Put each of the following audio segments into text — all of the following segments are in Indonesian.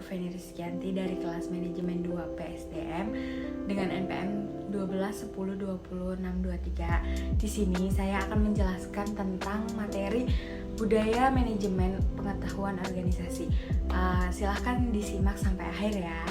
Feni Rizkyanti dari kelas manajemen 2 PSDM dengan NPM 12102063. Di sini saya akan menjelaskan tentang materi budaya manajemen pengetahuan organisasi. Silahkan disimak sampai akhir ya.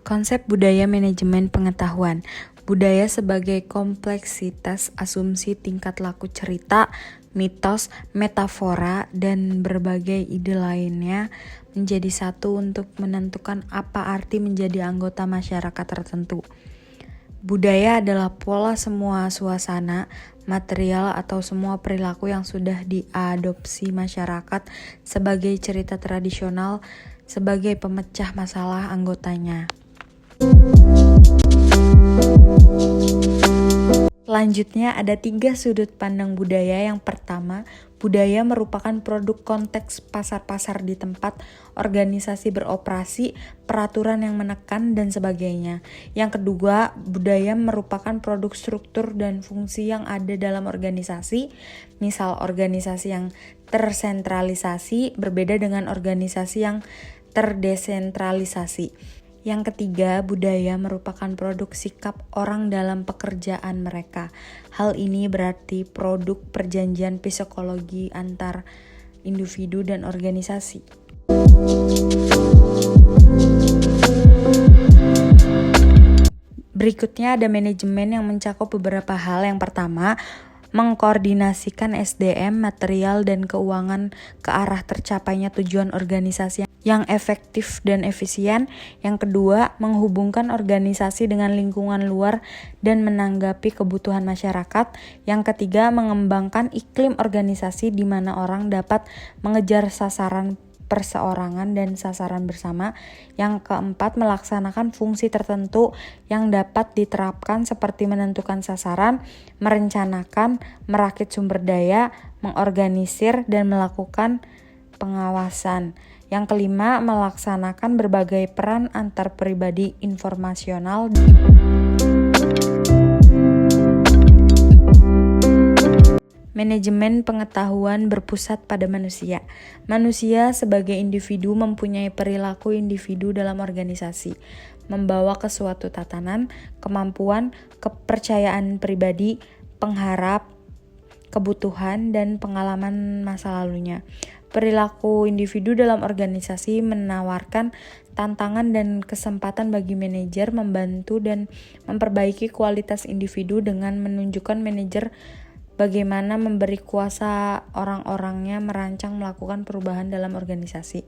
Konsep budaya manajemen pengetahuan. Budaya sebagai kompleksitas asumsi tingkat laku cerita, mitos, metafora, dan berbagai ide lainnya menjadi satu untuk menentukan apa arti menjadi anggota masyarakat tertentu. Budaya adalah pola semua suasana, material, atau semua perilaku yang sudah diadopsi masyarakat sebagai cerita tradisional sebagai pemecah masalah anggotanya. Selanjutnya ada 3 sudut pandang budaya. Yang pertama, budaya merupakan produk konteks pasar-pasar di tempat organisasi beroperasi, peraturan yang menekan, dan sebagainya. Yang kedua, budaya merupakan produk struktur dan fungsi yang ada dalam organisasi. Misal organisasi yang tersentralisasi berbeda dengan organisasi yang terdesentralisasi. Yang ketiga, budaya merupakan produk sikap orang dalam pekerjaan mereka. Hal ini berarti produk perjanjian psikologi antar individu dan organisasi. Berikutnya ada manajemen yang mencakup beberapa hal. Yang pertama, mengkoordinasikan SDM, material, dan keuangan ke arah tercapainya tujuan organisasi yang efektif dan efisien. Yang kedua, menghubungkan organisasi dengan lingkungan luar dan menanggapi kebutuhan masyarakat. Yang ketiga, mengembangkan iklim organisasi di mana orang dapat mengejar sasaran perseorangan dan sasaran bersama. Yang keempat, melaksanakan fungsi tertentu yang dapat diterapkan seperti menentukan sasaran, merencanakan, merakit sumber daya, mengorganisir, dan melakukan pengawasan. Yang kelima, melaksanakan berbagai peran antar pribadi informasional. Manajemen pengetahuan berpusat pada manusia. Manusia sebagai individu mempunyai perilaku individu dalam organisasi, membawa ke suatu tatanan, kemampuan, kepercayaan pribadi, pengharap, kebutuhan, dan pengalaman masa lalunya. Perilaku individu dalam organisasi menawarkan tantangan dan kesempatan bagi manajer membantu dan memperbaiki kualitas individu dengan menunjukkan manajer bagaimana memberi kuasa orang-orangnya merancang melakukan perubahan dalam organisasi.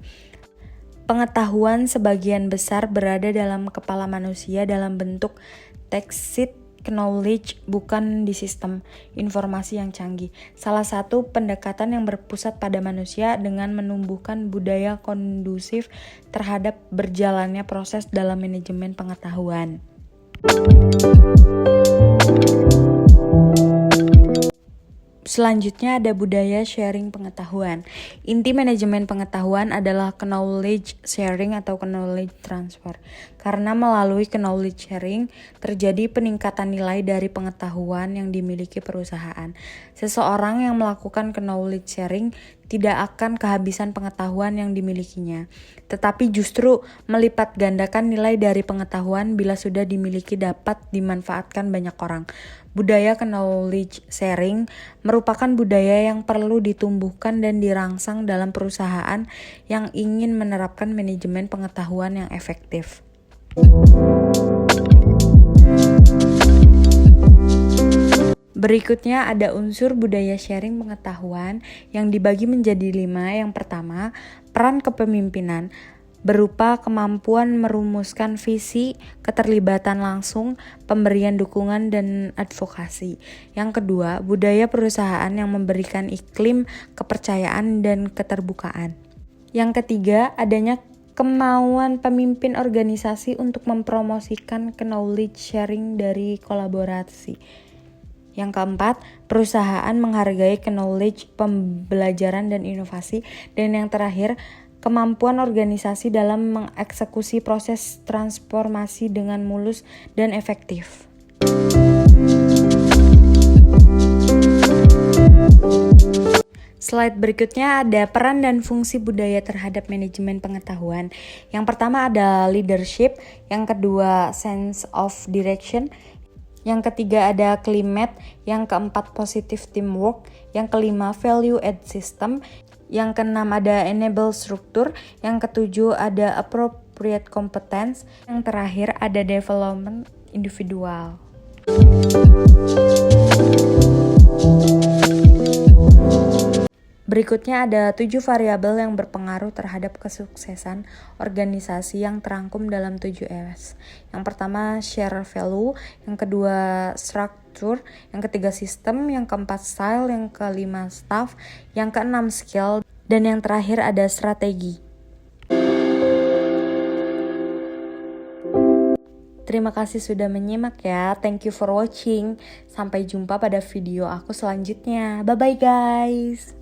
Pengetahuan sebagian besar berada dalam kepala manusia dalam bentuk tacit knowledge, bukan di sistem informasi yang canggih. Salah satu pendekatan yang berpusat pada manusia dengan menumbuhkan budaya kondusif terhadap berjalannya proses dalam manajemen pengetahuan. Selanjutnya ada budaya sharing pengetahuan. Inti manajemen pengetahuan adalah knowledge sharing atau knowledge transfer. Karena melalui knowledge sharing terjadi peningkatan nilai dari pengetahuan yang dimiliki perusahaan. Seseorang yang melakukan knowledge sharing tidak akan kehabisan pengetahuan yang dimilikinya, tetapi justru melipat gandakan nilai dari pengetahuan bila sudah dimiliki dapat dimanfaatkan banyak orang. Budaya knowledge sharing merupakan budaya yang perlu ditumbuhkan dan dirangsang dalam perusahaan yang ingin menerapkan manajemen pengetahuan yang efektif. Berikutnya ada unsur budaya sharing pengetahuan yang dibagi menjadi 5. Yang pertama, peran kepemimpinan berupa kemampuan merumuskan visi, keterlibatan langsung, pemberian dukungan, dan advokasi. Yang kedua, budaya perusahaan yang memberikan iklim kepercayaan dan keterbukaan. Yang ketiga, adanya kemauan pemimpin organisasi untuk mempromosikan knowledge sharing dari kolaborasi. Yang keempat, perusahaan menghargai knowledge, pembelajaran, dan inovasi. Dan yang terakhir, kemampuan organisasi dalam mengeksekusi proses transformasi dengan mulus dan efektif. Slide berikutnya ada peran dan fungsi budaya terhadap manajemen pengetahuan. Yang pertama ada leadership, yang kedua sense of direction, yang ketiga ada climate, yang keempat positive teamwork, yang kelima value add system, yang keenam ada enable struktur, yang ketujuh ada appropriate competence, yang terakhir ada development individual. Berikutnya ada 7 variabel yang berpengaruh terhadap kesuksesan organisasi yang terangkum dalam 7S. Yang pertama share value, yang kedua structure, yang ketiga sistem, yang keempat style, yang kelima staff, yang keenam skill, dan yang terakhir ada strategi. Terima kasih sudah menyimak ya. Thank you for watching. Sampai jumpa pada video aku selanjutnya. Bye bye guys.